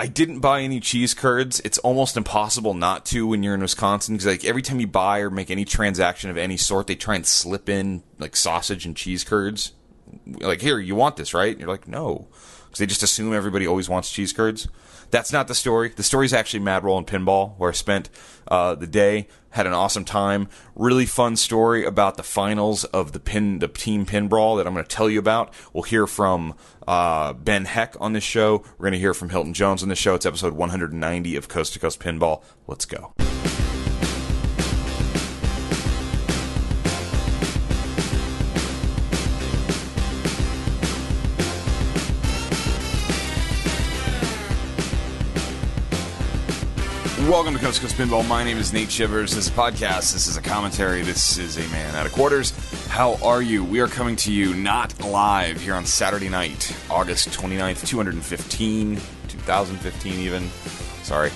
I didn't buy any cheese curds. It's almost impossible not to when you're in Wisconsin, because like every time you buy or make any transaction of any sort, they try and slip in like sausage and cheese curds. Like, here, you want this, right? And you're like, no, because they just assume everybody always wants cheese curds. That's not the story. The story is actually Mad Roll and Pinball, where I spent the day, had an awesome time. Really fun story about the finals of the team pinball that I'm going to tell you about. We'll hear from Ben Heck on this show. We're going to hear from Hilton Jones on this show. It's episode 190 of Coast to Coast Pinball. Let's go. Welcome to Coast to Coast Pinball. My name is Nate Shivers. This is a podcast. This is a commentary. This is a man out of quarters. How are you? We are coming to you not live here on Saturday night, August 29th, 2015 even. Sorry.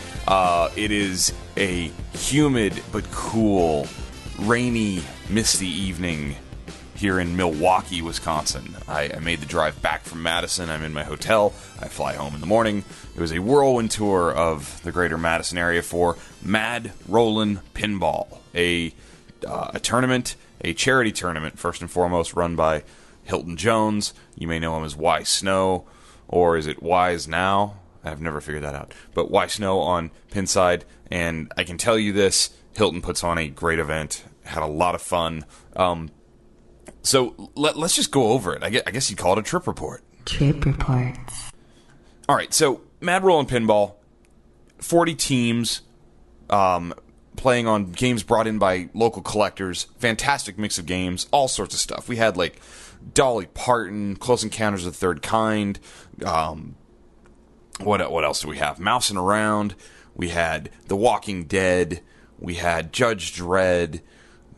It is a humid but cool, rainy, misty evening here in Milwaukee, Wisconsin. I made the drive back from Madison. I'm in my hotel. I fly home in the morning. It was a whirlwind tour of the greater Madison area for Mad Rollin' Pinball, a tournament, a charity tournament, first and foremost, run by Hilton Jones. You may know him as Y Snow, or is it Wise Now? I've never figured that out. But Y Snow on Pinside, and I can tell you this, Hilton puts on a great event, had a lot of fun. So let's just go over it. I guess you'd call it a trip report. Trip reports. All right, so Mad Rollin' Pinball, 40 teams playing on games brought in by local collectors. Fantastic mix of games, all sorts of stuff. We had like Dolly Parton, Close Encounters of the Third Kind. What else do we have? Mousing Around. We had The Walking Dead. We had Judge Dredd.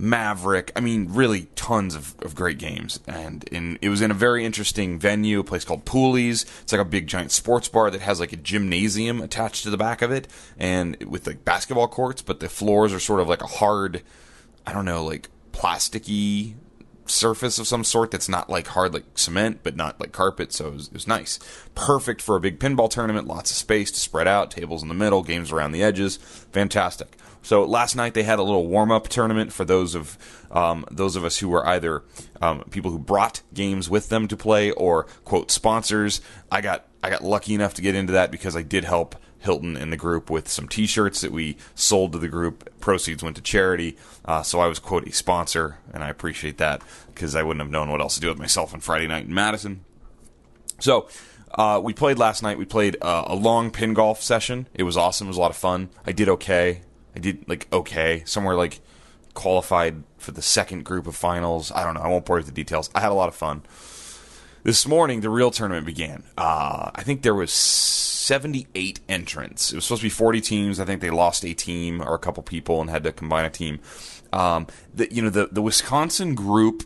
Maverick. I mean, really tons of great games. And it was in a very interesting venue, a place called Pooley's. It's like a big giant sports bar that has like a gymnasium attached to the back of it, and with like basketball courts, but the floors are sort of like a hard, I don't know, like plasticky surface of some sort that's not like hard like cement, but not like carpet, so it was nice. Perfect for a big pinball tournament, lots of space to spread out, tables in the middle, games around the edges. Fantastic. So last night they had a little warm-up tournament for those of us who were either people who brought games with them to play or, quote, sponsors. I got lucky enough to get into that because I did help Hilton and the group with some T-shirts that we sold to the group. Proceeds went to charity, so I was, quote, a sponsor, and I appreciate that because I wouldn't have known what else to do with myself on Friday night in Madison. So we played last night. We played a long pin golf session. It was awesome. It was a lot of fun. I did okay. Somewhere like qualified for the second group of finals. I don't know. I won't bore you with the details. I had a lot of fun. This morning, the real tournament began. I think there was 78 entrants. It was supposed to be 40 teams. I think they lost a team or a couple people and had to combine a team. The Wisconsin group,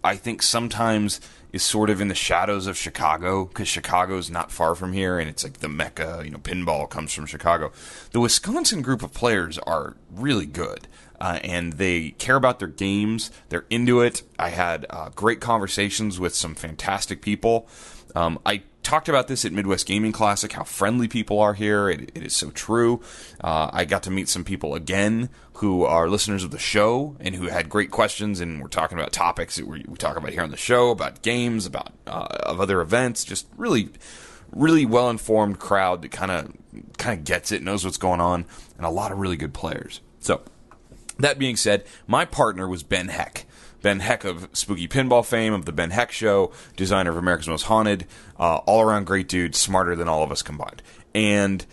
I think sometimes is sort of in the shadows of Chicago, because Chicago's not far from here, and it's like the mecca, pinball comes from Chicago. The Wisconsin group of players are really good, and they care about their games. They're into it. I had great conversations with some fantastic people. I talked about this at Midwest Gaming Classic, how friendly people are here. It is so true. I got to meet some people again who are listeners of the show and who had great questions, and we're talking about topics that we talk about here on the show, about games, about of other events. Just really, really well-informed crowd that kind of gets it, knows what's going on, and a lot of really good players. So, that being said, my partner was Ben Heck. Ben Heck of Spooky Pinball fame, of The Ben Heck Show, designer of America's Most Haunted, all-around great dude, smarter than all of us combined. And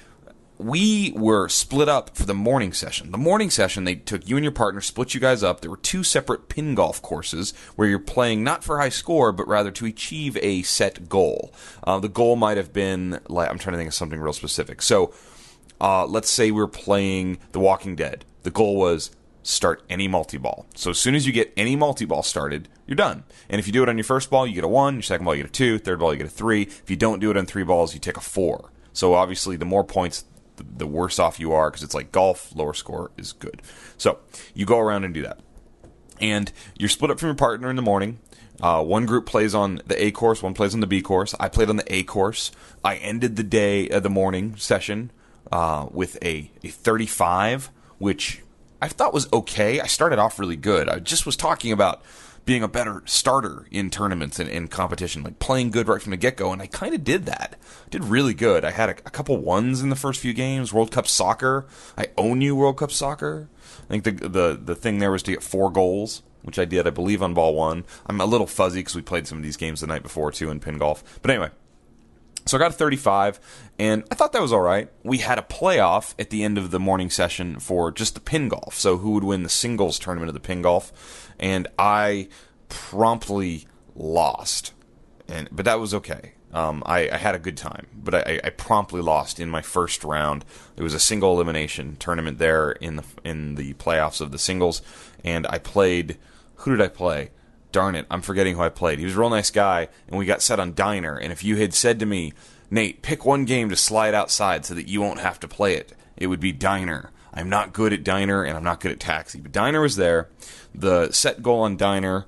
we were split up for the morning session. The morning session, they took you and your partner, split you guys up. There were two separate pin golf courses where you're playing not for high score, but rather to achieve a set goal. The goal might have been, I'm trying to think of something real specific. So, let's say we're playing The Walking Dead. The goal was start any multi-ball. So as soon as you get any multi-ball started, you're done. And if you do it on your first ball, you get a 1, your second ball, you get a 2, third ball, you get a 3. If you don't do it on 3 balls, you take a 4. So obviously, the more points, the worse off you are, because it's like golf, lower score is good. So you go around and do that. And you're split up from your partner in the morning. One group plays on the A course, one plays on the B course. I played on the A course. I ended the morning session with a 35, which I thought was okay. I started off really good. I just was talking about being a better starter in tournaments and in competition, like playing good right from the get-go, and I kind of did that. Did really good. I had a couple ones in the first few games. World Cup Soccer. I own you, World Cup Soccer. I think the thing there was to get 4 goals, which I did, I believe, on ball 1. I'm a little fuzzy because we played some of these games the night before, too, in pin golf. But anyway, so I got a 35, and I thought that was all right. We had a playoff at the end of the morning session for just the pin golf, so who would win the singles tournament of the pin golf, and I promptly lost, but that was okay. I had a good time, but I promptly lost in my first round. It was a single elimination tournament there in the playoffs of the singles, and I played. Who did I play? Darn it, I'm forgetting who I played. He was a real nice guy, and we got set on Diner. And if you had said to me, Nate, pick one game to slide outside so that you won't have to play it, it would be Diner. I'm not good at Diner, and I'm not good at Taxi. But Diner was there. The set goal on Diner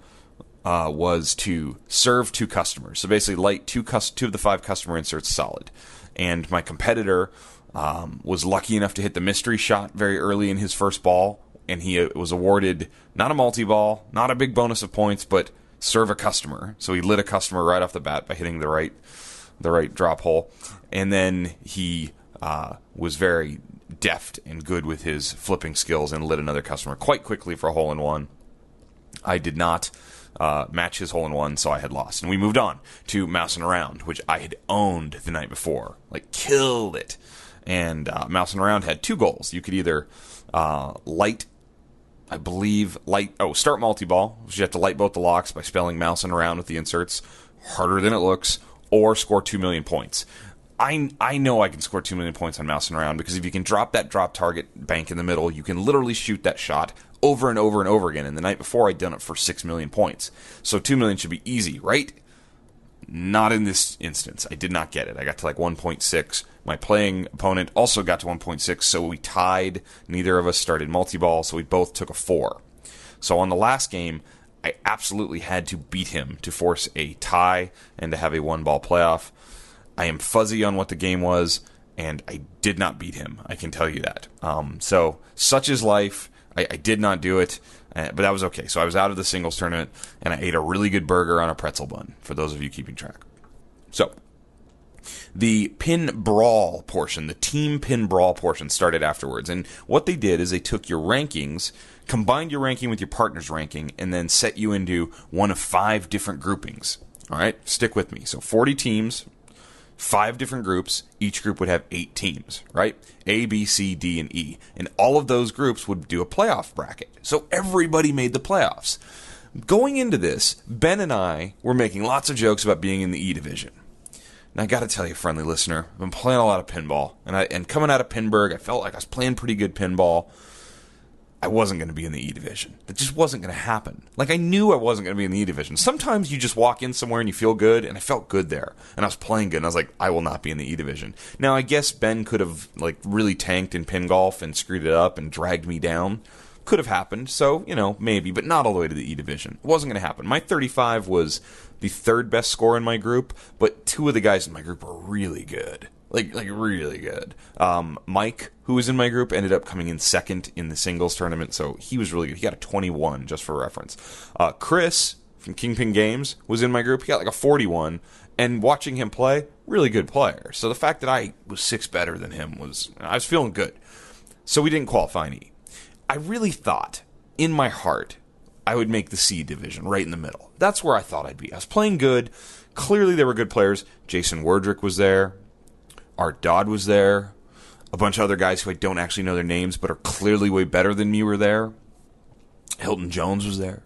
was to serve 2 customers. So basically light 2 of the 5 customer inserts solid. And my competitor was lucky enough to hit the mystery shot very early in his first ball, and he was awarded not a multi-ball, not a big bonus of points, but serve a customer. So he lit a customer right off the bat by hitting the right drop hole. And then he was very deft and good with his flipping skills and lit another customer quite quickly for a hole-in-one. I did not match his hole-in-one, so I had lost. And we moved on to Mousing Around, which I had owned the night before. Like, killed it. And Mousing Around had 2 goals. You could either start multi-ball, which you have to light both the locks by spelling Mousing Around with the inserts, harder than it looks, or score 2 million points. I know I can score 2 million points on Mousing Around, because if you can drop that drop target bank in the middle, you can literally shoot that shot over and over and over again. And the night before, I'd done it for 6 million points. So 2 million should be easy, right? Not in this instance. I did not get it. I got to like 1.6. My playing opponent also got to 1.6, so we tied. Neither of us started multi-ball, so we both took a 4. So on the last game, I absolutely had to beat him to force a tie and to have a 1-ball playoff. I am fuzzy on what the game was, and I did not beat him. I can tell you that. So such is life. I did not do it, but that was okay. So I was out of the singles tournament, and I ate a really good burger on a pretzel bun, for those of you keeping track. So the pin brawl portion, the team pin brawl portion, started afterwards. And what they did is they took your rankings, combined your ranking with your partner's ranking, and then set you into one of 5 different groupings. All right? Stick with me. So 40 teams, 5 different groups. Each group would have 8 teams, right? A, B, C, D, and E. And all of those groups would do a playoff bracket. So everybody made the playoffs. Going into this, Ben and I were making lots of jokes about being in the E division. And I got to tell you, friendly listener, I've been playing a lot of pinball. And coming out of Pinburg, I felt like I was playing pretty good pinball. I wasn't going to be in the E division. That just wasn't going to happen. Like, I knew I wasn't going to be in the E division. Sometimes you just walk in somewhere and you feel good, and I felt good there. And I was playing good, and I was like, I will not be in the E division. Now, I guess Ben could have, like, really tanked in pin golf and screwed it up and dragged me down. Could have happened, so, maybe, but not all the way to the E division. It wasn't going to happen. My 35 was the 3rd best score in my group, but 2 of the guys in my group were really good. Like really good. Mike, who was in my group, ended up coming in 2nd in the singles tournament, so he was really good. He got a 21, just for reference. Chris from Kingpin Games was in my group. He got like a 41, and watching him play, really good player. So the fact that I was 6 better than him I was feeling good. So we didn't qualify in E. I really thought, in my heart, I would make the C division, right in the middle. That's where I thought I'd be. I was playing good. Clearly, there were good players. Jason Werdrick was there. Art Dodd was there. A bunch of other guys who I don't actually know their names, but are clearly way better than me were there. Hilton Jones was there.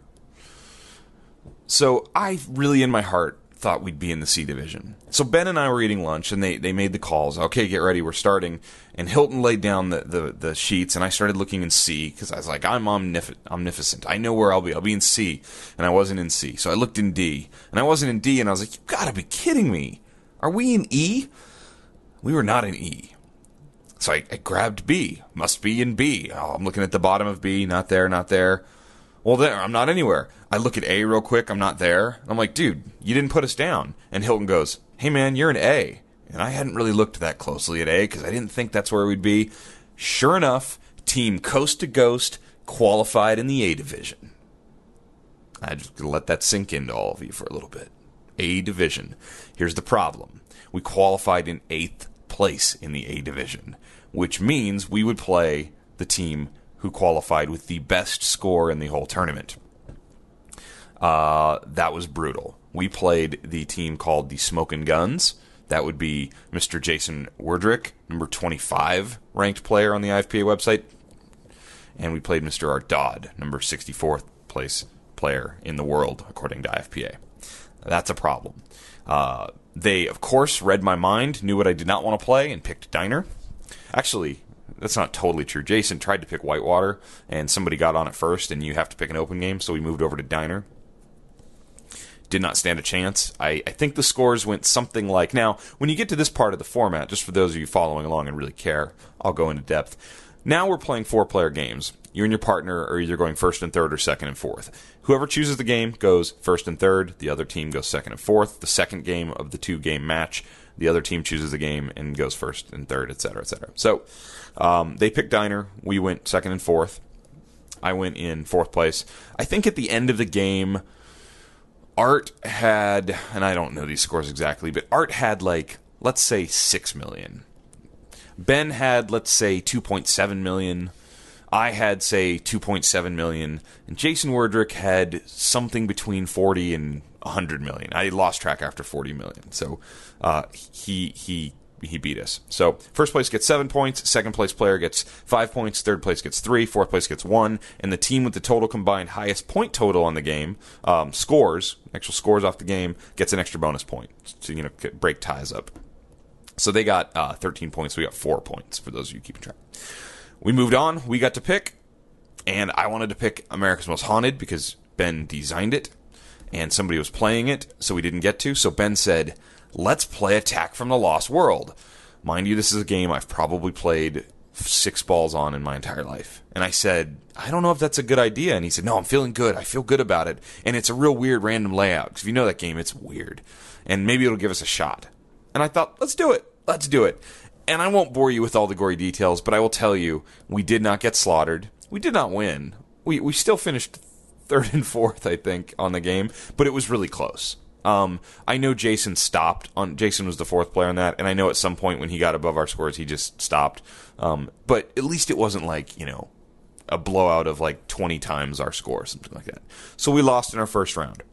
So I really, in my heart, thought we'd be in the C division. So Ben and I were eating lunch, and they made the calls. Okay, get ready, we're starting. And Hilton laid down the sheets, and I started looking in C, because I was like, I'm omnificent. I know where I'll be. I'll be in C. And I wasn't in C. So I looked in D. And I wasn't in D, and I was like, you gotta be kidding me. Are we in E? We were not in E. So I grabbed B. Must be in B. Oh, I'm looking at the bottom of B. Not there, not there. Well, there, I'm not anywhere. I look at A real quick. I'm not there. I'm like, dude, you didn't put us down. And Hilton goes, hey, man, you're in A. And I hadn't really looked that closely at A because I didn't think that's where we'd be. Sure enough, Team Coast2Coast qualified in the A division. I just gonna let that sink into all of you for a little bit. A division. Here's the problem. We qualified in 8th place in the A division, which means we would play the team who qualified with the best score in the whole tournament. That was brutal. We played the team called the Smokin' Guns. That would be Mr. Jason Werdrick, number 25 ranked player on the IFPA website. And we played Mr. Art Dodd, number 64th place player in the world, according to IFPA. That's a problem. They, of course, read my mind, knew what I did not want to play, and picked Diner. Actually, that's not totally true. Jason tried to pick Whitewater, and somebody got on it first, and you have to pick an open game, so we moved over to Diner. Did not stand a chance. I think the scores went something like... Now, when you get to this part of the format, just for those of you following along and really care, I'll go into depth. Now we're playing 4-player games. You and your partner are either going first and third or second and fourth. Whoever chooses the game goes first and third. The other team goes second and fourth. The second game of the 2-game match, the other team chooses the game and goes first and third, etc., etc. So they picked Diner. We went second and fourth. I went in 4th place. I think at the end of the game... Art had, and I don't know these scores exactly, but Art had like, let's say 6 million. Ben had, let's say, 2.7 million. I had, say, 2.7 million. And Jason Werdrick had something between 40 and 100 million. I lost track after 40 million. So he beat us. So first place gets 7 points, second place player gets 5 points, third place gets 3, fourth place gets 1, and the team with the total combined highest point total on the game, actual scores off the game, gets an extra bonus point to break ties up. So they got 13 points, we got 4 points for those of you keeping track. We moved on, we got to pick, and I wanted to pick America's Most Haunted because Ben designed it, and somebody was playing it, so we didn't get to. So Ben said, let's play Attack from the Lost World. Mind you, this is a game I've probably played 6 balls on in my entire life. And I said, I don't know if that's a good idea. And he said, no, I'm feeling good. I feel good about it. And it's a real weird random layout. Because if you know that game, it's weird. And maybe it'll give us a shot. And I thought, let's do it. Let's do it. And I won't bore you with all the gory details, but I will tell you, we did not get slaughtered. We did not win. We still finished 3rd and 4th, I think, on the game. But it was really close. I know Jason stopped. Jason was the 4th player on that, and I know at some point when he got above our scores, he just stopped. But at least it wasn't like, a blowout of like 20 times our score, something like that. So we lost in our first round.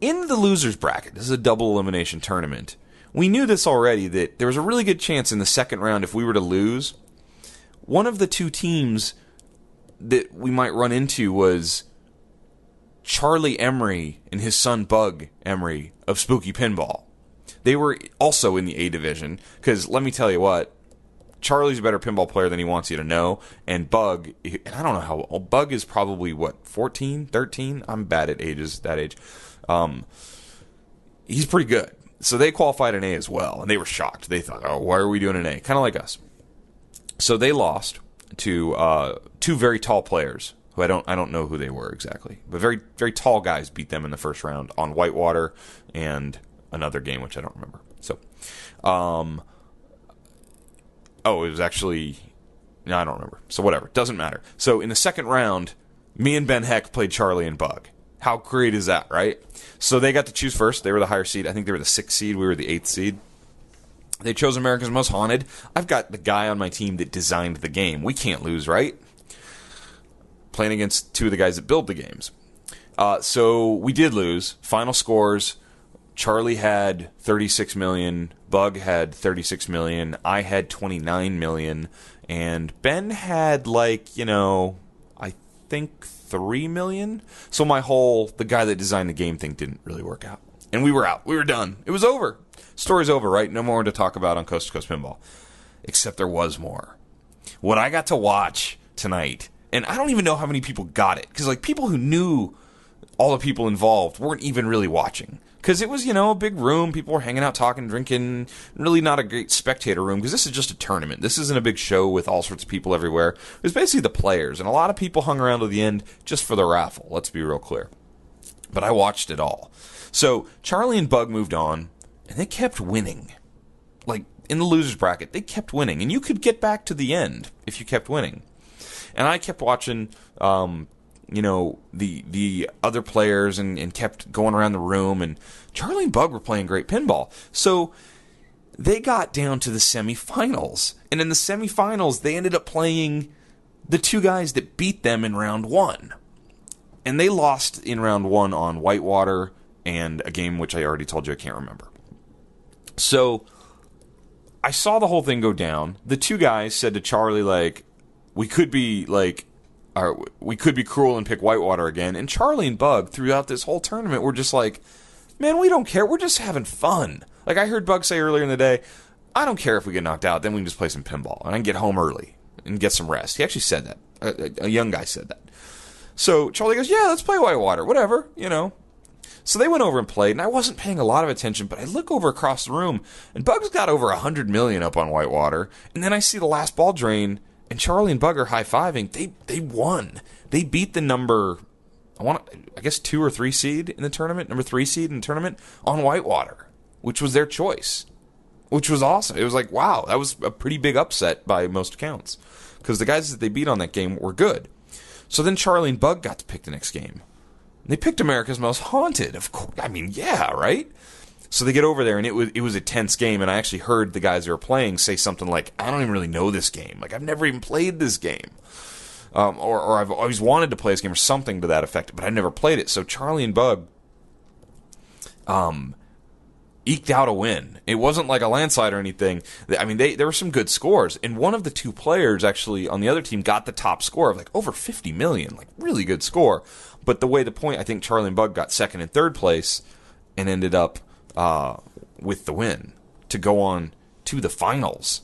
In the losers bracket, this is a double elimination tournament, we knew this already, that there was a really good chance in the second round, if we were to lose, one of the 2 teams that we might run into was Charlie Emery and his son Bug Emery of Spooky Pinball. They were also in the A division, because let me tell you what, Charlie's a better pinball player than he wants you to know, and Bug, and I don't know how old, Bug is probably, 14, 13? I'm bad at that age. He's pretty good. So they qualified in A as well, and they were shocked. They thought, oh, why are we doing an A? Kind of like us. So they lost to 2 very tall players, who I don't know who they were exactly, but very, very tall guys beat them in the first round on Whitewater and another game which I don't remember. So, it was actually, no, I don't remember. So whatever, doesn't matter. So in the second round, me and Ben Heck played Charlie and Bug. How great is that, right? So they got to choose first. They were the higher seed. I think they were the 6th seed. We were the 8th seed. They chose America's Most Haunted. I've got the guy on my team that designed the game. We can't lose, right? Playing against 2 of the guys that build the games. So we did lose. Final scores, Charlie had 36 million, Bug had 36 million, I had 29 million, and Ben had I think 3 million. So the guy that designed the game thing didn't really work out. And we were out. We were done. It was over. Story's over, right? No more to talk about on Coast to Coast Pinball. Except there was more. What I got to watch tonight, and I don't even know how many people got it, because people who knew all the people involved weren't even really watching. Because it was, a big room. People were hanging out, talking, drinking. Really not a great spectator room, because this is just a tournament. This isn't a big show with all sorts of people everywhere. It was basically the players. And a lot of people hung around to the end just for the raffle. Let's be real clear. But I watched it all. So Charlie and Bug moved on, and they kept winning. Like, in the loser's bracket, they kept winning. And you could get back to the end if you kept winning. And I kept watching... the other players and kept going around the room, and Charlie and Bug were playing great pinball. So they got down to the semifinals, and in the semifinals, they ended up playing the two guys that beat them in round one. And they lost in round one on Whitewater and a game which I already told you I can't remember. So I saw the whole thing go down. The two guys said to Charlie, like, we could be cruel and pick Whitewater again. And Charlie and Bug, throughout this whole tournament, were just like, man, we don't care. We're just having fun. Like I heard Bug say earlier in the day, I don't care if we get knocked out. Then we can just play some pinball. And I can get home early and get some rest. He actually said that. A young guy said that. So Charlie goes, yeah, let's play Whitewater. Whatever, So they went over and played, and I wasn't paying a lot of attention, but I look over across the room, and Bug's got over 100 million up on Whitewater. And then I see the last ball drain, and Charlie and Bug are high-fiving. They won. They beat the number, I guess 2 or 3 seed in the tournament, number 3 seed in the tournament, on Whitewater, which was their choice, which was awesome. It was like, wow, that was a pretty big upset by most accounts, because the guys that they beat on that game were good. So then Charlie and Bug got to pick the next game. They picked America's Most Haunted, of course. I mean, yeah, right? So they get over there, and it was a tense game, and I actually heard the guys who were playing say something like, I don't even really know this game. Like, I've never even played this game. Or I've always wanted to play this game, or something to that effect, but I never played it. So Charlie and Bug eked out a win. It wasn't like a landslide or anything. I mean, there were some good scores, and one of the two players actually on the other team got the top score of like over 50 million, like really good score. But I think Charlie and Bug got second and third place and ended up with the win to go on to the finals.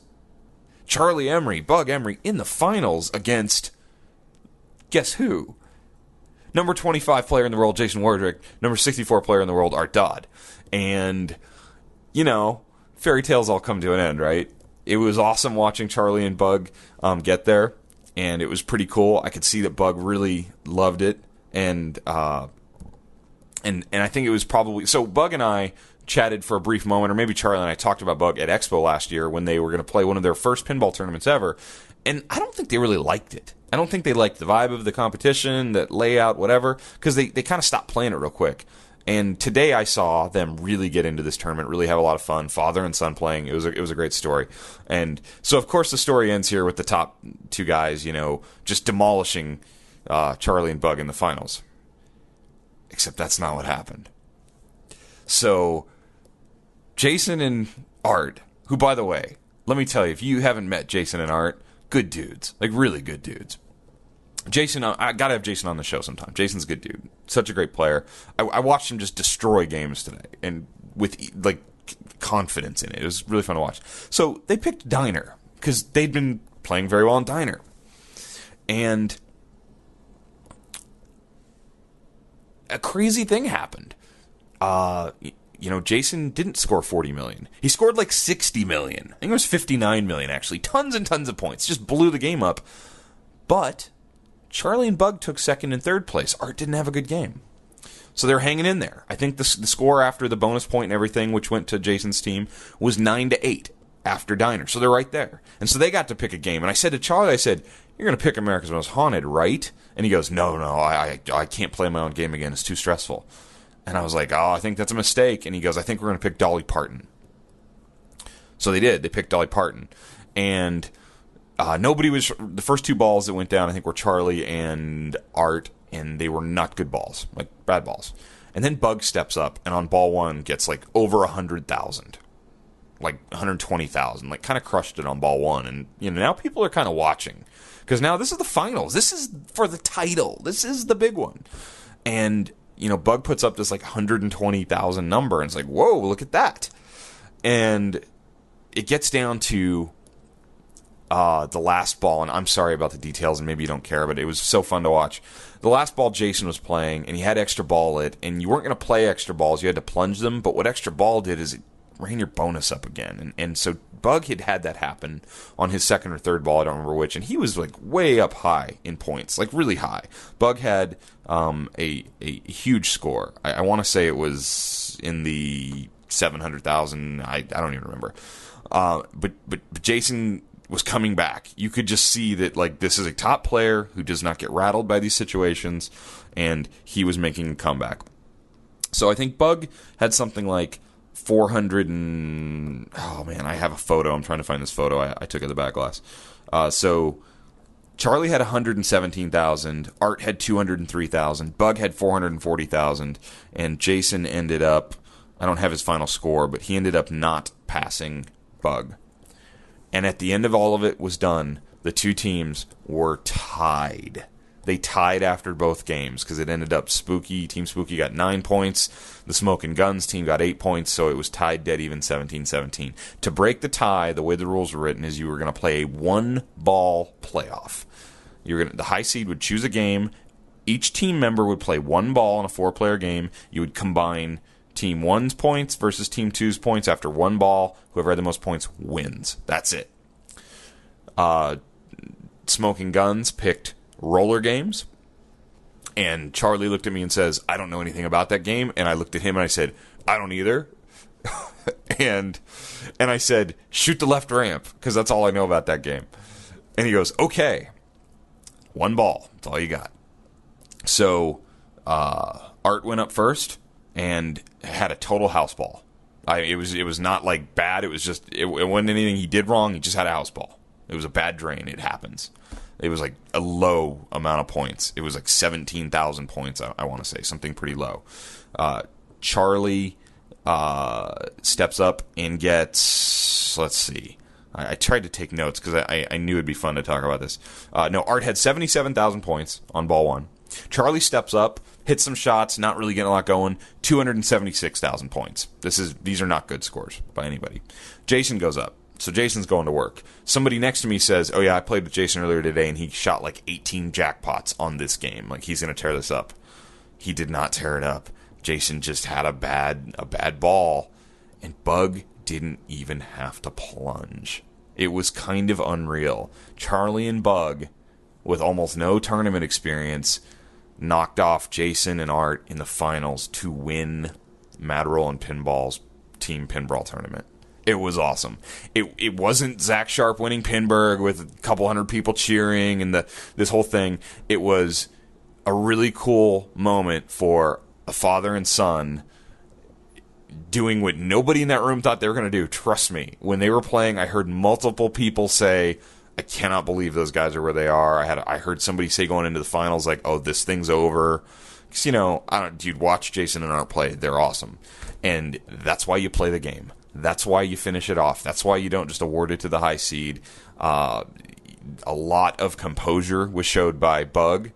Charlie Emery, Bug Emery in the finals against, guess who? Number 25 player in the world, Jason Wardrick. Number 64 player in the world, Art Dodd. And, fairy tales all come to an end, right? It was awesome watching Charlie and Bug get there, and it was pretty cool. I could see that Bug really loved it, and I think it was probably... So Bug and I chatted for a brief moment, or maybe Charlie and I talked about Bug at Expo last year when they were going to play one of their first pinball tournaments ever, and I don't think they really liked it. I don't think they liked the vibe of the competition, that layout, whatever, because they kind of stopped playing it real quick. And today I saw them really get into this tournament, really have a lot of fun. Father and son playing. It was a great story. And so, of course, the story ends here with the top two guys, just demolishing Charlie and Bug in the finals. Except that's not what happened. So, Jason and Art, who, by the way, let me tell you, if you haven't met Jason and Art, good dudes. Like, really good dudes. Jason, I gotta have Jason on the show sometime. Jason's a good dude. Such a great player. I watched him just destroy games today, and with, like, confidence in it. It was really fun to watch. So, they picked Diner, because they'd been playing very well in Diner. And a crazy thing happened. Jason didn't score 40 million. He scored like 60 million. I think it was 59 million, actually. Tons and tons of points. Just blew the game up. But Charlie and Bug took second and third place. Art didn't have a good game. So they're hanging in there. I think the score after the bonus point and everything, which went to Jason's team, was 9-8 after Diner. So they're right there. And so they got to pick a game. And I said to Charlie, you're going to pick America's Most Haunted, right? And he goes, no, I can't play my own game again. It's too stressful. And I was like, I think that's a mistake. And he goes, I think we're going to pick Dolly Parton. So they did. They picked Dolly Parton. And nobody was... The first two balls that went down, I think, were Charlie and Art, and they were not good balls. Like, bad balls. And then Bug steps up, and on ball one gets, like, over 100,000. Like, 120,000. Like, kind of crushed it on ball one. And, now people are kind of watching. Because now this is the finals. This is for the title. This is the big one. And... Bug puts up this, like, 120,000 number, and it's like, whoa, look at that. And it gets down to the last ball, and I'm sorry about the details, and maybe you don't care, but it was so fun to watch. The last ball Jason was playing, and he had extra ball it, and you weren't going to play extra balls, you had to plunge them, but what extra ball did is it ran your bonus up again, and so Bug had that happen on his second or third ball, I don't remember which, and he was like way up high in points, like really high. Bug had a huge score. I want to say it was in the 700,000. I don't even remember. But Jason was coming back. You could just see that, like, this is a top player who does not get rattled by these situations, and he was making a comeback. So I think Bug had something like 400 and... Oh, man, I have a photo. I'm trying to find this photo. I took at the back glass. So Charlie had 117,000. Art had 203,000. Bug had 440,000. And Jason ended up... I don't have his final score, but he ended up not passing Bug. And at the end of all of it was done, the two teams were tied. They tied after both games because it ended up Team Spooky got 9 points. The Smoking Guns team got 8 points, so it was tied dead even 17-17. To break the tie, the way the rules were written is you were going to play a one-ball playoff. The high seed would choose a game. Each team member would play one ball in a 4-player game. You would combine Team 1's points versus Team 2's points after one ball. Whoever had the most points wins. That's it. Smoking Guns picked roller games. And Charlie looked at me and says, I don't know anything about that game. And I looked at him and I said, I don't either. and I said, shoot the left ramp, because that's all I know about that game. And he goes, okay. One ball. That's all you got. So Art went up first and had a total house ball. It was not like bad. It was just it wasn't anything he did wrong. He just had a house ball. It was a bad drain. It happens. It was like a low amount of points. It was like 17,000 points. I want to say something pretty low. Charlie steps up and gets. Let's see. I tried to take notes because I knew it'd be fun to talk about this. No, Art had 77,000 points on ball one. Charlie steps up, hits some shots, not really getting a lot going. 276,000 points. These are not good scores by anybody. Jason goes up. So Jason's going to work. Somebody next to me says, oh yeah, I played with Jason earlier today and he shot like 18 jackpots on this game. Like, he's going to tear this up. He did not tear it up. Jason just had a bad ball, and Bug didn't even have to plunge. It was kind of unreal. Charlie and Bug, with almost no tournament experience, knocked off Jason and Art in the finals to win Mad Roll and Pinball's team pinball tournament. It was awesome. It wasn't Zach Sharp winning Pinburg with a couple hundred people cheering and this whole thing. It was a really cool moment for a father and son doing what nobody in that room thought they were going to do. Trust me. When they were playing, I heard multiple people say, I cannot believe those guys are where they are. I heard somebody say going into the finals, like, oh, this thing's over. Because, you'd watch Jason and Art play. They're awesome. And that's why you play the game. That's why you finish it off. That's why you don't just award it to the high seed. A lot of composure was showed by Bug.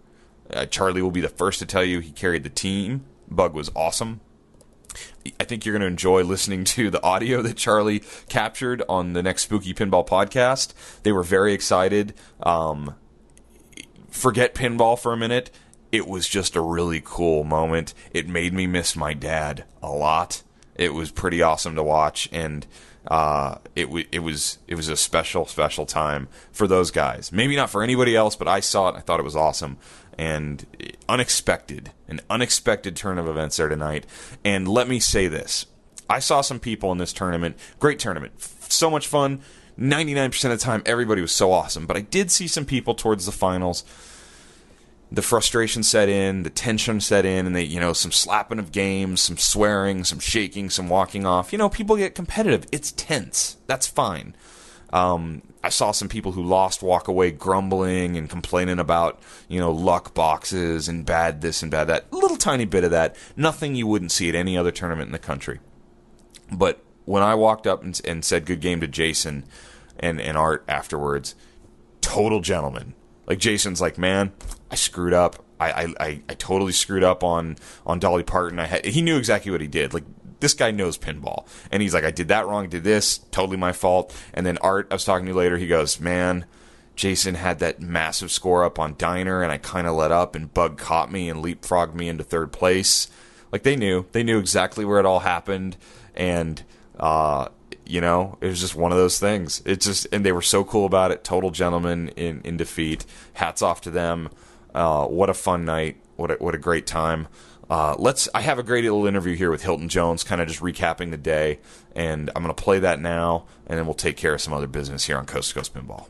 Charlie will be the first to tell you he carried the team. Bug was awesome. I think you're going to enjoy listening to the audio that Charlie captured on the next Spooky Pinball podcast. They were very excited. Forget pinball for a minute. It was just a really cool moment. It made me miss my dad a lot. It was pretty awesome to watch, and it was a special time for those guys. Maybe not for anybody else, but I saw it. I thought it was awesome, and an unexpected turn of events there tonight. And let me say this: I saw some people in this tournament. Great tournament, so much fun. 99% of the time, everybody was so awesome. But I did see some people towards the finals. The frustration set in, the tension set in, and they, some slapping of games, some swearing, some shaking, some walking off. People get competitive. It's tense. That's fine. I saw some people who lost walk away grumbling and complaining about, luck boxes and bad this and bad that. A little tiny bit of that. Nothing you wouldn't see at any other tournament in the country. But when I walked up and said good game to Jason and Art afterwards, total gentleman. Like, Jason's like, man, I screwed up. I totally screwed up on Dolly Parton. He knew exactly what he did. Like, this guy knows pinball. And he's like, I did that wrong, did this, totally my fault. And then Art, I was talking to you later, he goes, man, Jason had that massive score up on Diner, and I kind of let up, and Bug caught me and leapfrogged me into third place. Like, they knew exactly where it all happened, and you know, it was just one of those things. It's just, and they were so cool about it. Total gentlemen in defeat. Hats off to them. What a fun night. What a great time. I have a great little interview here with Hilton Jones, kind of just recapping the day, and I'm going to play that now, and then we'll take care of some other business here on Coast to Coast Pinball.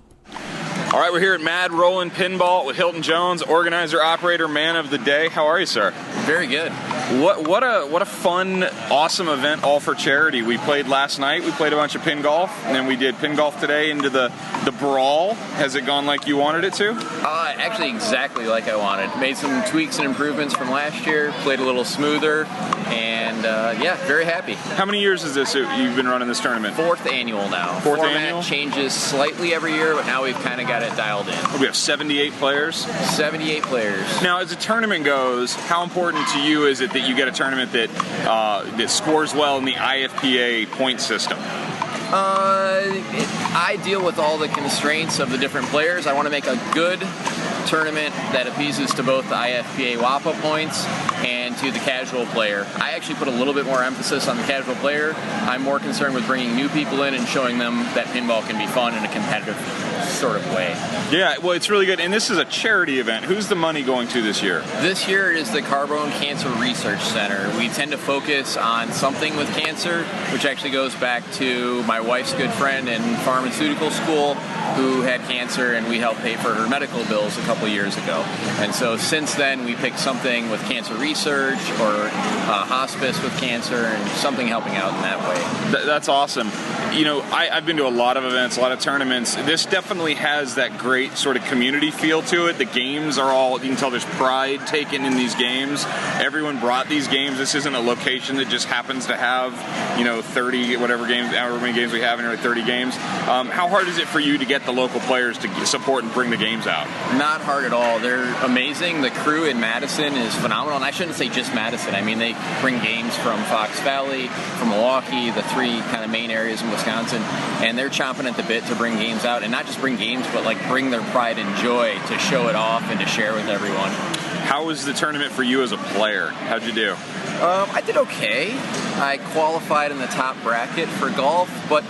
All right, we're here at Mad Rollin' Pinball with Hilton Jones, organizer, operator, man of the day. How are you, sir? Very good. What a fun, awesome event, all for charity. We played last night. We played a bunch of pin golf, and then we did pin golf today into the brawl. Has it gone like you wanted it to? Actually, exactly like I wanted. Made some tweaks and improvements from last year. Played a little smoother, and yeah, very happy. How many years is this you've been running this tournament? 4th annual now. Fourth Format annual? Changes slightly every year, but now we've kind of got it dialed in. We have 78 players. 78 players. Now, as a tournament goes, how important to you is it that you get a tournament that scores well in the IFPA point system? I deal with all the constraints of the different players. I want to make a good tournament that appeases to both the IFPA WAPA points and to the casual player. I actually put a little bit more emphasis on the casual player. I'm more concerned with bringing new people in and showing them that pinball can be fun in a competitive sort of way. Yeah, well, it's really good. And this is a charity event. Who's the money going to this year? This year is the Carbone Cancer Research Center. We tend to focus on something with cancer, which actually goes back to my wife's good friend in pharmaceutical school who had cancer, and we helped pay for her medical bills a couple years ago. And so since then, we picked something with cancer research or hospice with cancer and something helping out in that way. That's awesome. You know, I've been to a lot of events, a lot of tournaments. This definitely has that great sort of community feel to it. The games are all, you can tell there's pride taken in these games. Everyone brought these games. This isn't a location that just happens to have, 30, whatever games, however many games we have in here, 30 games. How hard is it for you to get the local players to support and bring the games out? Not hard at all. They're amazing. The crew in Madison is phenomenal. And I shouldn't say just Madison. I mean, they bring games from Fox Valley, from Milwaukee, the 3 kind of main areas in Wisconsin, and they're chomping at the bit to bring games out, and not just bring games, but like bring their pride and joy to show it off and to share with everyone. How was the tournament for you as a player? How'd you do? I did okay. I qualified in the top bracket for golf, but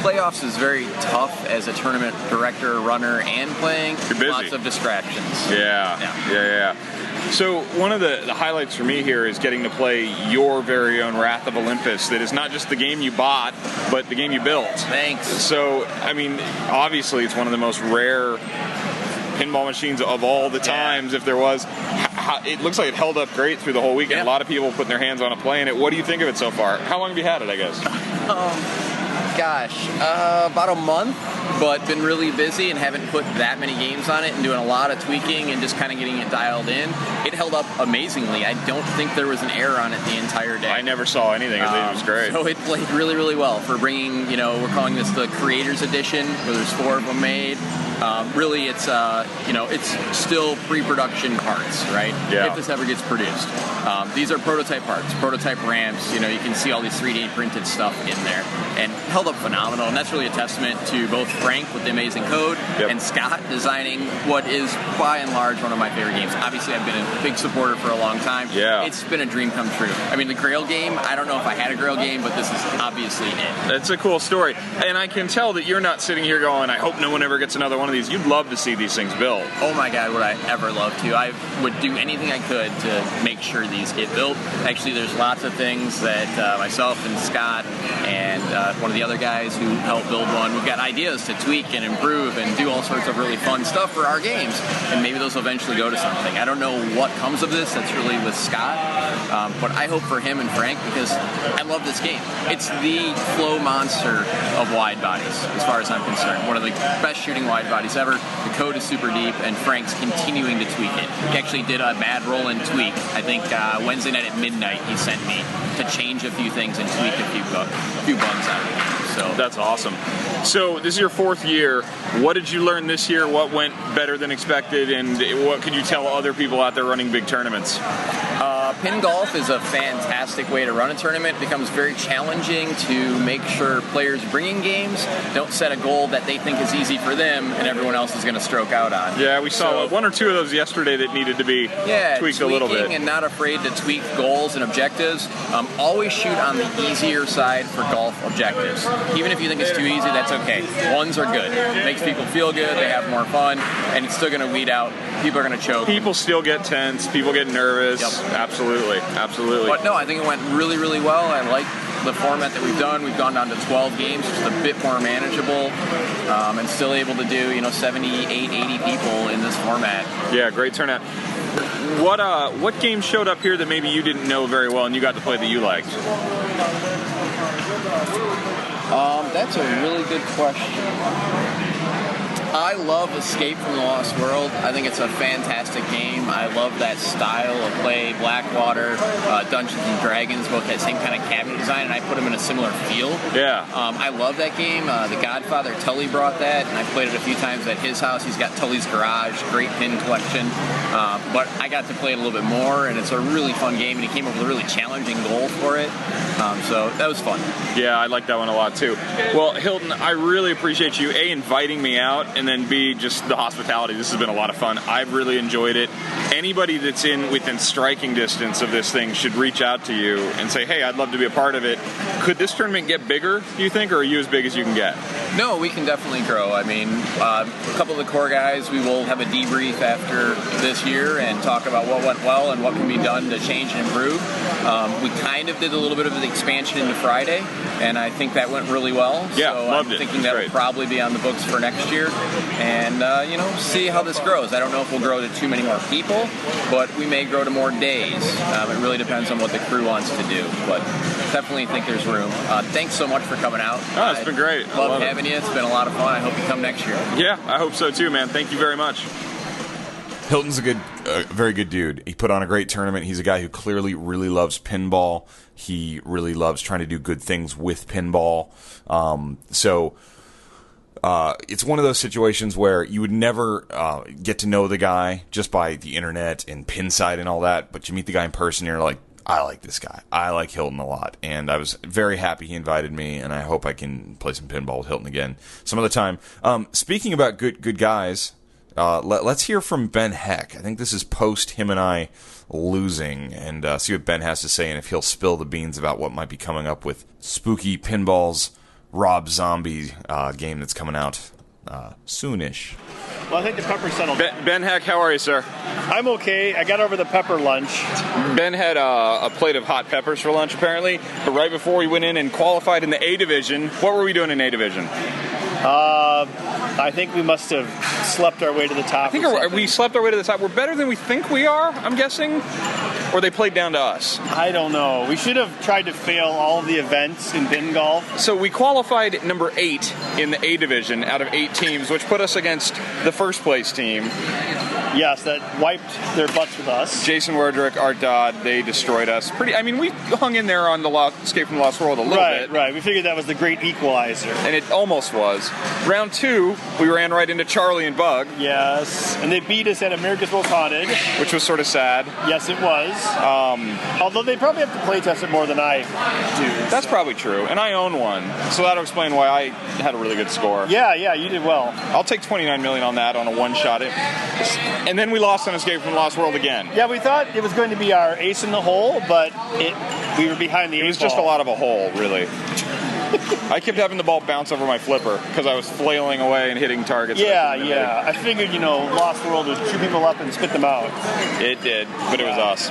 playoffs is very tough as a tournament director, runner, and playing. You're busy. Lots of distractions. Yeah. So one of the highlights for me here is getting to play your very own Wrath of Olympus. That is not just the game you bought, but the game you built. Thanks. So, I mean, obviously it's one of the most rare pinball machines of all the times, if there was. It looks like it held up great through the whole weekend. Yeah. A lot of people putting their hands on it, playing it. What do you think of it so far? How long have you had it, I guess? About a month, but been really busy and haven't put that many games on it and doing a lot of tweaking and just kind of getting it dialed in. It held up amazingly. I don't think there was an error on it the entire day. I never saw anything. I think it was great. So it played really, really well for bringing, we're calling this the Creators Edition, where there's 4 of them made. Really, it's it's still pre-production parts, right? Yeah. If this ever gets produced, these are prototype parts, prototype ramps. You can see all these 3D printed stuff in there, and held up phenomenal. And that's really a testament to both Frank with the amazing code and Scott designing what is by and large one of my favorite games. Obviously, I've been a big supporter for a long time. Yeah. It's been a dream come true. I mean, the Grail game. I don't know if I had a Grail game, but this is obviously it. It's a cool story, and I can tell that you're not sitting here going, "I hope no one ever gets another one of these." You'd love to see these things built. Oh my God, would I ever love to. I would do anything I could to make sure these get built. Actually, there's lots of things that myself and Scott and one of the other guys who helped build one, we've got ideas to tweak and improve and do all sorts of really fun stuff for our games. And maybe those will eventually go to something. I don't know what comes of this. That's really with Scott. But I hope for him and Frank, because I love this game. It's the flow monster of wide bodies, as far as I'm concerned. One of the best shooting wide bodies ever. The code is super deep, and Frank's continuing to tweak it. He actually did a Mad Rollin' tweak. I think Wednesday night at midnight he sent me to change a few things and tweak a few bugs out of it. So that's awesome. So this is your 4th year. What did you learn this year? What went better than expected? And what could you tell other people out there running big tournaments? Pin golf is a fantastic way to run a tournament. It becomes very challenging to make sure players bringing games don't set a goal that they think is easy for them and everyone else is going to stroke out on. Yeah, we saw one or two of those yesterday that needed to be tweaked a little bit. And not afraid to tweak goals and objectives. Always shoot on the easier side for golf objectives. Even if you think it's too easy, that's okay. Ones are good. Makes people feel good, they have more fun, and it's still going to weed out. People are going to choke. People still get tense. People get nervous. Yep. Absolutely. But no, I think it went really, really well. I like the format that we've done. We've gone down to 12 games, just a bit more manageable, and still able to do 78, 80 people in this format. Yeah, great turnout. What games showed up here that maybe you didn't know very well and you got to play that you liked? That's a really good question. I love Escape from the Lost World. I think it's a fantastic game. I love that style of play. Blackwater, Dungeons and Dragons, both that same kind of cabinet design, and I put them in a similar feel. Yeah. I love that game. The Godfather, Tully brought that, and I played it a few times at his house. He's got Tully's Garage, great pin collection. But I got to play it a little bit more, and it's a really fun game, and he came up with a really challenging goal for it. So that was fun. Yeah, I like that one a lot too. Well, Hilton, I really appreciate you, A, inviting me out, and then B, just the hospitality. This has been a lot of fun. I've really enjoyed it. Anybody that's within striking distance of this thing should reach out to you and say, hey, I'd love to be a part of it. Could this tournament get bigger, do you think, or are you as big as you can get? No, we can definitely grow. I mean, a couple of the core guys, we will have a debrief after this year and talk about what went well and what can be done to change and improve. We kind of did a little bit of the expansion into Friday, and I think that went really well. Yeah, so loved I'm it. thinking that will probably be on the books for next year. And, see how this grows. I don't know if we'll grow to too many more people, but we may grow to more days. It really depends on what the crew wants to do, but definitely think there's room. Thanks so much for coming out. Oh, it's been great. Love having you. It's been a lot of fun. I hope you come next year. Yeah, I hope so too, man. Thank you very much. Hilton's a very good dude. He put on a great tournament. He's a guy who clearly really loves pinball. He really loves trying to do good things with pinball. It's one of those situations where you would never get to know the guy just by the internet and Pinside and all that, but you meet the guy in person and you're like, I like this guy. I like Hilton a lot. And I was very happy he invited me, and I hope I can play some pinball with Hilton again some other time. Speaking about good guys, let's hear from Ben Heck. I think this is post him and I losing, and see what Ben has to say and if he'll spill the beans about what might be coming up with Spooky Pinball's Rob Zombie game that's coming out soonish. Well, I think the pepper settled. Ben Heck, how are you, sir? I'm okay. I got over the pepper lunch. Ben had a plate of hot peppers for lunch, apparently, but right before we went in and qualified in the A Division, what were we doing in A Division? I think we must have slept our way to the top. I think we slept our way to the top. We're better than we think we are, I'm guessing? Or they played down to us? I don't know. We should have tried to fail all of the events in pin golf. So we qualified number 8 in the A Division out of 8 teams, which put us against the first place team. Yes, that wiped their butts with us. Jason Werdrick, Art Dodd, they destroyed us. We hung in there on the Escape from the Lost World a little bit. Right. We figured that was the great equalizer. And it almost was. Round 2, we ran right into Charlie and Bug. Yes, and they beat us at America's Most Haunted. Which was sort of sad. Yes, it was. Although they probably have to play test it more than I do. That's probably true, and I own one. So that'll explain why I had a really good score. Yeah, you did well. I'll take $29 million on that on a one-shot. And then we lost on Escape from the Lost World again. Yeah, we thought it was going to be our ace in the hole, but we were behind the 8 ball. It was just a lot of a hole, really. I kept having the ball bounce over my flipper because I was flailing away and hitting targets. Yeah. I figured, Lost World would chew people up and spit them out. It did, but it was us.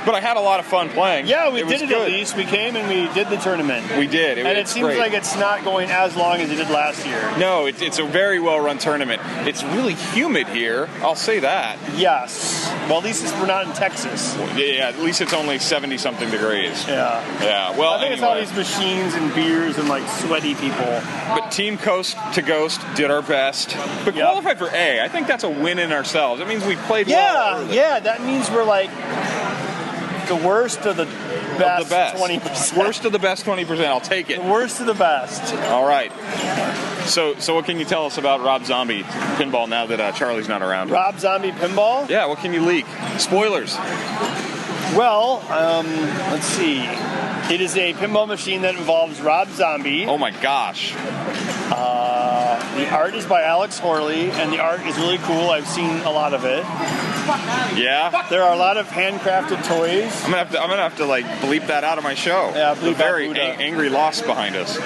But I had a lot of fun playing. Yeah, we did it at least. We came and we did the tournament. We did. It seems great. Like it's not going as long as it did last year. No, it's a very well-run tournament. It's really humid here. I'll say that. Yes. Well, at least we're not in Texas. Yeah, at least it's only 70-something degrees. Yeah. Well, I think it's all these machines and beers and sweaty people. But Team Coast2Coast did our best. But qualified for A. I think that's a win in ourselves. It means we played well. Yeah, that means we're the worst of the best, 20%. Worst of the best 20%. I'll take it. The worst of the best. All right. So what can you tell us about Rob Zombie Pinball now that Charlie's not around? Rob Zombie Pinball? Yeah, what can you leak? Spoilers. Well, let's see. It is a pinball machine that involves Rob Zombie. Oh my gosh. The art is by Alex Horley, and the art is really cool. I've seen a lot of it. Yeah. There are a lot of handcrafted toys. I'm gonna have to like bleep that out of my show. Yeah, bleep the very angry loss behind us.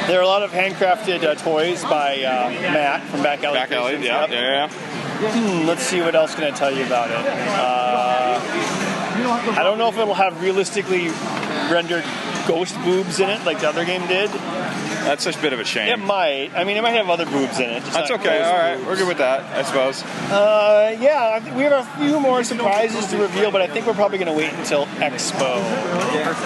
There are a lot of handcrafted toys by Matt from Back Alley. Back Alley, yeah, yep. Let's see, what else can I tell you about it? I don't know if it'll have realistically rendered ghost boobs in it like the other game did. That's such a bit of a shame. It might. I mean, it might have other boobs in it. That's okay. All right. We're good with that, I suppose. Yeah, we have a few more surprises to reveal, but I think we're probably going to wait until Expo.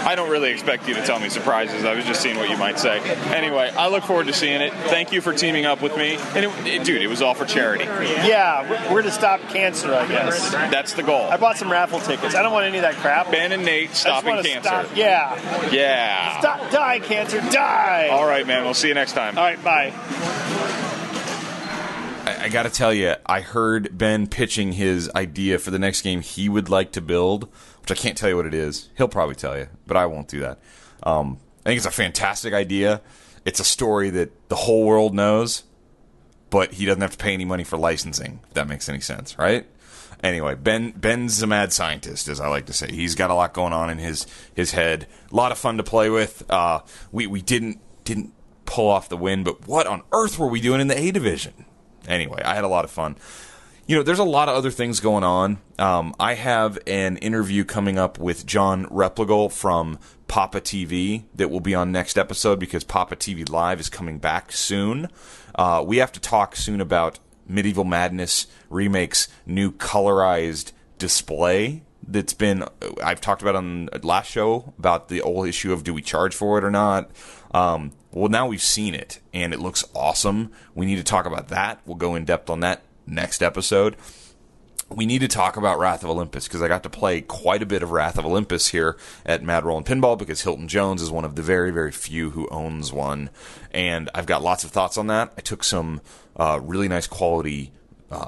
I don't really expect you to tell me surprises. I was just seeing what you might say. Anyway, I look forward to seeing it. Thank you for teaming up with me. And, dude, it was all for charity. Yeah, we're to stop cancer, I guess. That's the goal. I bought some raffle tickets. I don't want any of that crap. Ben and Nate stopping cancer. Yeah. Yeah. Stop, die, cancer, die! All right, man. We'll see you next time. All right, bye. I got to tell you, I heard Ben pitching his idea for the next game he would like to build, which I can't tell you what it is. He'll probably tell you, but I won't do that. I think it's a fantastic idea. It's a story that the whole world knows, but he doesn't have to pay any money for licensing, if that makes any sense, right? Anyway, Ben's a mad scientist, as I like to say. He's got a lot going on in his head. A lot of fun to play with. We didn't pull off the win, but what on earth were we doing in the A division? Anyway, I had a lot of fun. You know, there's a lot of other things going on. I have an interview coming up with John Replegal from Papa TV that will be on next episode because Papa TV Live is coming back soon. We have to talk soon about Medieval Madness Remake's new colorized display that's been, I've talked about on the last show about the old issue of do we charge for it or not. Well, now we've seen it, and it looks awesome. We need to talk about that. We'll go in depth on that next episode. We need to talk about Wrath of Olympus, because I got to play quite a bit of Wrath of Olympus here at Mad Rollin' Pinball, because Hilton Jones is one of the very, very few who owns one, and I've got lots of thoughts on that. I took some really nice quality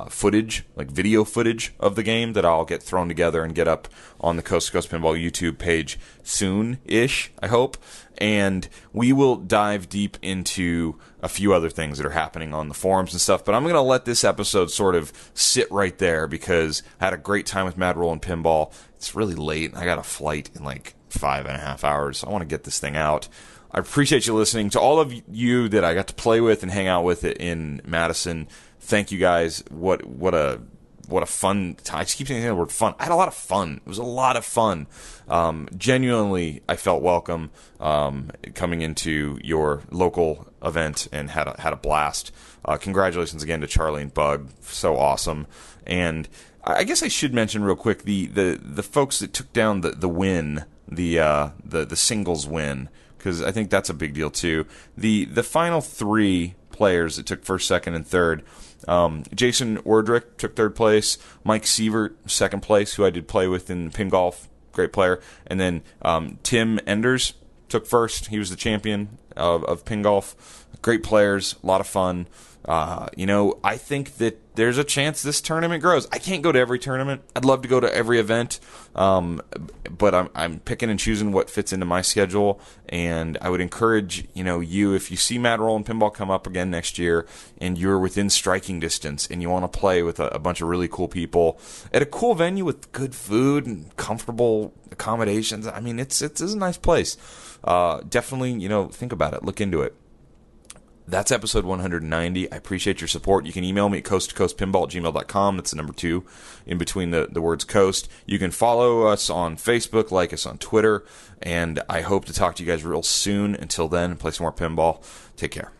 footage, like video footage of the game that I'll get thrown together and get up on the Coast2Coast Pinball YouTube page soon-ish, I hope. And we will dive deep into a few other things that are happening on the forums and stuff. But I'm going to let this episode sort of sit right there because I had a great time with Mad Rollin' Pinball. It's really late. I got a flight in like 5.5 hours. So I want to get this thing out. I appreciate you listening. To all of you that I got to play with and hang out with it in Madison, thank you guys. What a fun time. I just keep saying the word fun. I had a lot of fun. It was a lot of fun. Genuinely, I felt welcome coming into your local event and had a blast. Congratulations again to Charlie and Bug. So awesome. And I guess I should mention real quick the folks that took down the win, the singles win, because I think that's a big deal too. The final three players that took first, second, and third. Jason Werdrick took third place. Mike Sievert, second place, who I did play with in pin golf, great player. And then Tim Enders took first. He was the champion of pin golf. Great players, a lot of fun. I think that there's a chance this tournament grows. I can't go to every tournament. I'd love to go to every event, but I'm picking and choosing what fits into my schedule. And I would encourage, you, if you see Mad Rollin' Pinball come up again next year, and you're within striking distance, and you want to play with a bunch of really cool people at a cool venue with good food and comfortable accommodations. I mean, it's a nice place. Definitely, think about it. Look into it. That's episode 190. I appreciate your support. You can email me at coast2coastpinball@gmail.com. That's the number 2 in between the words coast. You can follow us on Facebook, like us on Twitter, and I hope to talk to you guys real soon. Until then, play some more pinball. Take care.